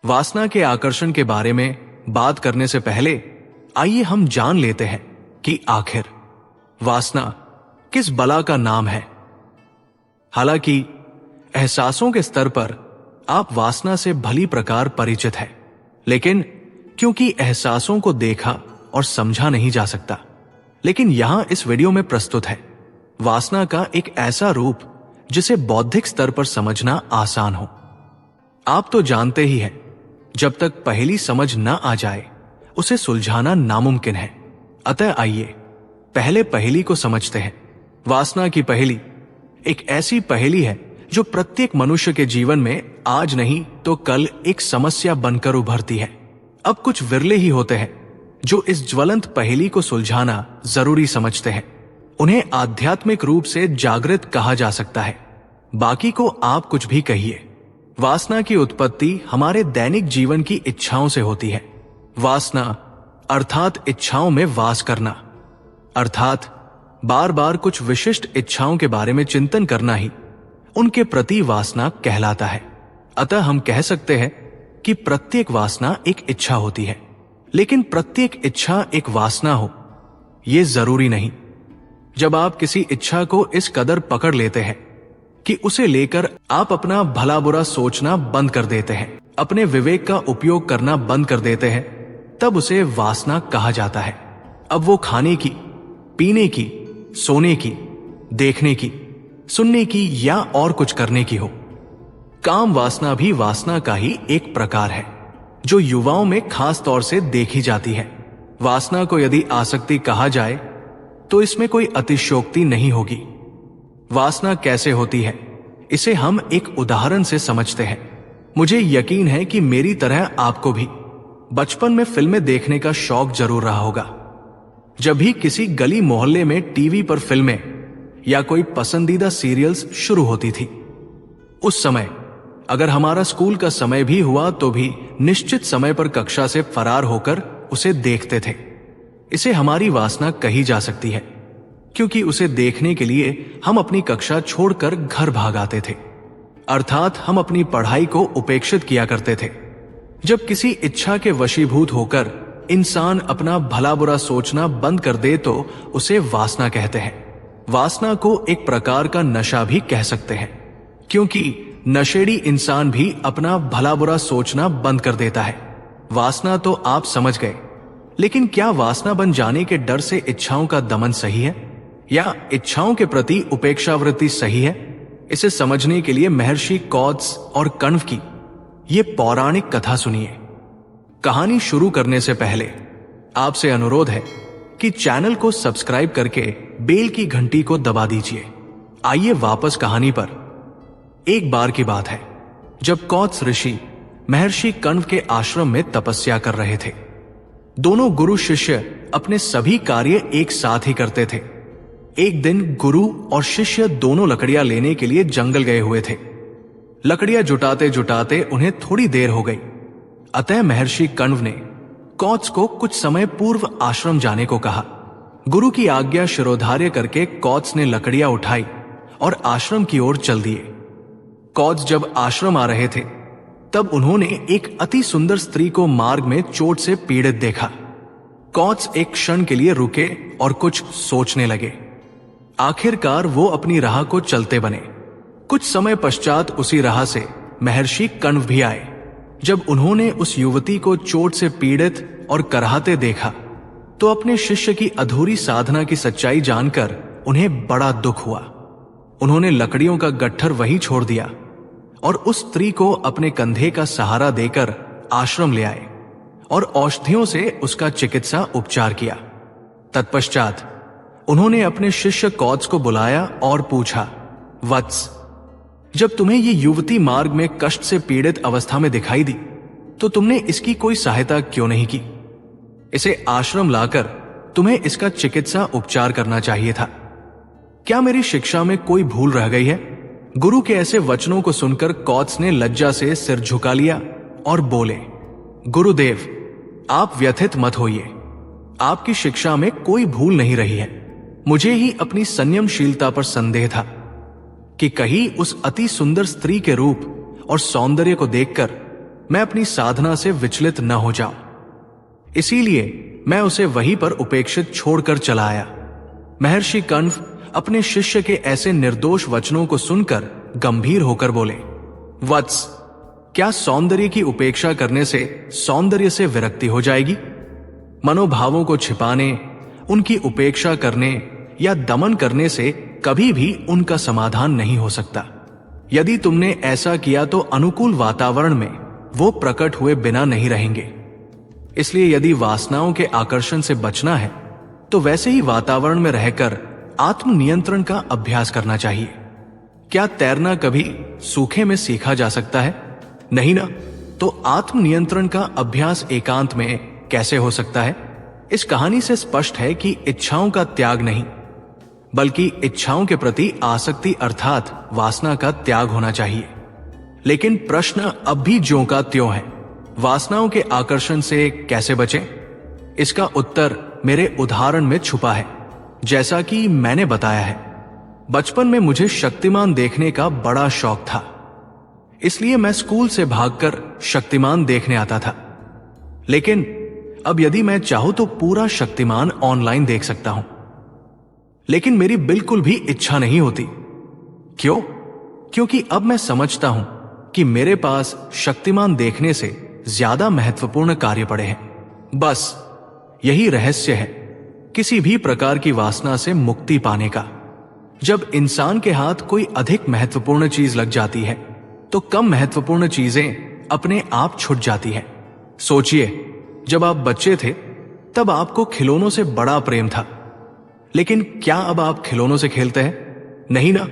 वासना के आकर्षण के बारे में बात करने से पहले आइए हम जान लेते हैं कि आखिर वासना किस बला का नाम है। हालांकि एहसासों के स्तर पर आप वासना से भली प्रकार परिचित हैं, लेकिन क्योंकि एहसासों को देखा और समझा नहीं जा सकता, लेकिन यहां इस वीडियो में प्रस्तुत है वासना का एक ऐसा रूप जिसे बौद्धिक स्तर पर समझना आसान हो। आप तो जानते ही हैं, जब तक पहेली समझ न आ जाए उसे सुलझाना नामुमकिन है। अतः आइए पहले पहेली को समझते हैं। वासना की पहेली एक ऐसी पहेली है जो प्रत्येक मनुष्य के जीवन में आज नहीं तो कल एक समस्या बनकर उभरती है। अब कुछ विरले ही होते हैं जो इस ज्वलंत पहेली को सुलझाना जरूरी समझते हैं। उन्हें आध्यात्मिक रूप से जागृत कहा जा सकता है। बाकी को आप कुछ भी कहिए। वासना की उत्पत्ति हमारे दैनिक जीवन की इच्छाओं से होती है। वासना अर्थात इच्छाओं में वास करना, अर्थात बार बार कुछ विशिष्ट इच्छाओं के बारे में चिंतन करना ही उनके प्रति वासना कहलाता है। अतः हम कह सकते हैं कि प्रत्येक वासना एक इच्छा होती है, लेकिन प्रत्येक इच्छा एक वासना हो यह जरूरी नहीं। जब आप किसी इच्छा को इस कदर पकड़ लेते हैं कि उसे लेकर आप अपना भला बुरा सोचना बंद कर देते हैं, अपने विवेक का उपयोग करना बंद कर देते हैं, तब उसे वासना कहा जाता है। अब वो खाने की, पीने की, सोने की, देखने की, सुनने की या और कुछ करने की हो। काम वासना भी वासना का ही एक प्रकार है जो युवाओं में खास तौर से देखी जाती है। वासना को यदि आसक्ति कहा जाए तो इसमें कोई अतिशयोक्ति नहीं होगी। वासना कैसे होती है इसे हम एक उदाहरण से समझते हैं। मुझे यकीन है कि मेरी तरह आपको भी बचपन में फिल्में देखने का शौक जरूर रहा होगा। जब भी किसी गली मोहल्ले में टीवी पर फिल्में या कोई पसंदीदा सीरियल्स शुरू होती थी, उस समय अगर हमारा स्कूल का समय भी हुआ तो भी निश्चित समय पर कक्षा से फरार होकर उसे देखते थे। इसे हमारी वासना कही जा सकती है, क्योंकि उसे देखने के लिए हम अपनी कक्षा छोड़कर घर भाग आते थे, अर्थात हम अपनी पढ़ाई को उपेक्षित किया करते थे। जब किसी इच्छा के वशीभूत होकर इंसान अपना भला बुरा सोचना बंद कर दे तो उसे वासना कहते हैं। वासना को एक प्रकार का नशा भी कह सकते हैं, क्योंकि नशेड़ी इंसान भी अपना भला बुरा सोचना बंद कर देता है। वासना तो आप समझ गए, लेकिन क्या वासना बन जाने के डर से इच्छाओं का दमन सही है या इच्छाओं के प्रति उपेक्षावृत्ति सही है? इसे समझने के लिए महर्षि कौत्स और कण्व की ये पौराणिक कथा सुनिए। कहानी शुरू करने से पहले आपसे अनुरोध है कि चैनल को सब्सक्राइब करके बेल की घंटी को दबा दीजिए। आइए वापस कहानी पर। एक बार की बात है जब कौत्स ऋषि महर्षि कण्व के आश्रम में तपस्या कर रहे थे। दोनों गुरु शिष्य अपने सभी कार्य एक साथ ही करते थे। एक दिन गुरु और शिष्य दोनों लकड़ियां लेने के लिए जंगल गए हुए थे। लकड़ियां जुटाते जुटाते उन्हें थोड़ी देर हो गई। अतः महर्षि कण्व ने कौत्स को कुछ समय पूर्व आश्रम जाने को कहा। गुरु की आज्ञा शिरोधार्य करके कौत्स ने लकड़ियां उठाई और आश्रम की ओर चल दिए। कौत्स जब आश्रम आ रहे थे तब उन्होंने एक अति सुंदर स्त्री को मार्ग में चोट से पीड़ित देखा। कौत्स एक क्षण के लिए रुके और कुछ सोचने लगे। आखिरकार वो अपनी राह को चलते बने। कुछ समय पश्चात उसी राह से महर्षि कण्व भी आए। जब उन्होंने उस युवती को चोट से पीड़ित और कराहते देखा तो अपने शिष्य की अधूरी साधना की सच्चाई जानकर उन्हें बड़ा दुख हुआ। उन्होंने लकड़ियों का गट्ठर वहीं छोड़ दिया और उस स्त्री को अपने कंधे का सहारा देकर आश्रम ले आए और औषधियों से उसका चिकित्सा उपचार किया। तत्पश्चात उन्होंने अपने शिष्य कौत्स को बुलाया और पूछा, वत्स, जब तुम्हें ये युवती मार्ग में कष्ट से पीड़ित अवस्था में दिखाई दी तो तुमने इसकी कोई सहायता क्यों नहीं की? इसे आश्रम लाकर तुम्हें इसका चिकित्सा उपचार करना चाहिए था। क्या मेरी शिक्षा में कोई भूल रह गई है? गुरु के ऐसे वचनों को सुनकर कौत्स ने लज्जा से सिर झुका लिया और बोले, गुरुदेव, आप व्यथित मत होइए। आपकी शिक्षा में कोई भूल नहीं रही है। मुझे ही अपनी संयमशीलता पर संदेह था कि कहीं उस अति सुंदर स्त्री के रूप और सौंदर्य को देखकर मैं अपनी साधना से विचलित न हो जाऊं। इसीलिए मैं उसे वहीं पर उपेक्षित छोड़कर चला आया। महर्षि कण्व अपने शिष्य के ऐसे निर्दोष वचनों को सुनकर गंभीर होकर बोले, वत्स, क्या सौंदर्य की उपेक्षा करने से सौंदर्य से विरक्ति हो जाएगी? मनोभावों को छिपाने, उनकी उपेक्षा करने या दमन करने से कभी भी उनका समाधान नहीं हो सकता। यदि तुमने ऐसा किया तो अनुकूल वातावरण में वो प्रकट हुए बिना नहीं रहेंगे। इसलिए यदि वासनाओं के आकर्षण से बचना है तो वैसे ही वातावरण में रहकर आत्मनियंत्रण का अभ्यास करना चाहिए। क्या तैरना कभी सूखे में सीखा जा सकता है? नहीं ना। तो आत्मनियंत्रण का अभ्यास एकांत में कैसे हो सकता है? इस कहानी से स्पष्ट है कि इच्छाओं का त्याग नहीं, बल्कि इच्छाओं के प्रति आसक्ति अर्थात वासना का त्याग होना चाहिए। लेकिन प्रश्न अब भी ज्यों का त्यों है, वासनाओं के आकर्षण से कैसे बचें? इसका उत्तर मेरे उदाहरण में छुपा है। जैसा कि मैंने बताया है, बचपन में मुझे शक्तिमान देखने का बड़ा शौक था। इसलिए मैं स्कूल से भागकर शक्तिमान देखने आता था। लेकिन अब यदि मैं चाहूं तो पूरा शक्तिमान ऑनलाइन देख सकता हूं। लेकिन मेरी बिल्कुल भी इच्छा नहीं होती। क्यों? क्योंकि अब मैं समझता हूं कि मेरे पास शक्तिमान देखने से ज्यादा महत्वपूर्ण कार्य पड़े हैं। बस यही रहस्य है किसी भी प्रकार की वासना से मुक्ति पाने का। जब इंसान के हाथ कोई अधिक महत्वपूर्ण चीज लग जाती है तो कम महत्वपूर्ण चीजें अपने आप छूट जाती हैं। सोचिए, जब आप बच्चे थे तब आपको खिलौनों से बड़ा प्रेम था, लेकिन क्या अब आप खिलौनों से खेलते हैं? नहीं ना।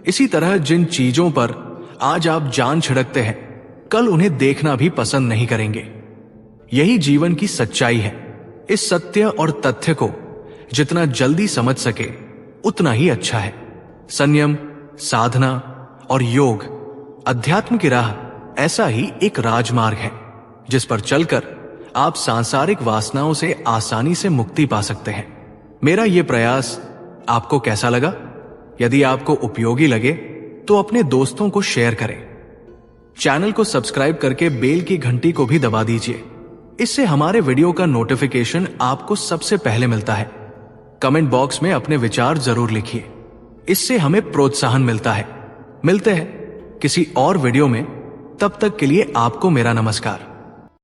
इसी तरह जिन चीजों पर आज आप जान छिड़कते हैं, कल उन्हें देखना भी पसंद नहीं करेंगे। यही जीवन की सच्चाई है। इस सत्य और तथ्य को जितना जल्दी समझ सके उतना ही अच्छा है। संयम, साधना और योग, अध्यात्म की राह ऐसा ही एक राजमार्ग है जिस पर चलकर आप सांसारिक वासनाओं से आसानी से मुक्ति पा सकते हैं। मेरा यह प्रयास आपको कैसा लगा? यदि आपको उपयोगी लगे तो अपने दोस्तों को शेयर करें। चैनल को सब्सक्राइब करके बेल की घंटी को भी दबा दीजिए। इससे हमारे वीडियो का नोटिफिकेशन आपको सबसे पहले मिलता है। कमेंट बॉक्स में अपने विचार जरूर लिखिए, इससे हमें प्रोत्साहन मिलता है। मिलते हैं किसी और वीडियो में, तब तक के लिए आपको मेरा नमस्कार।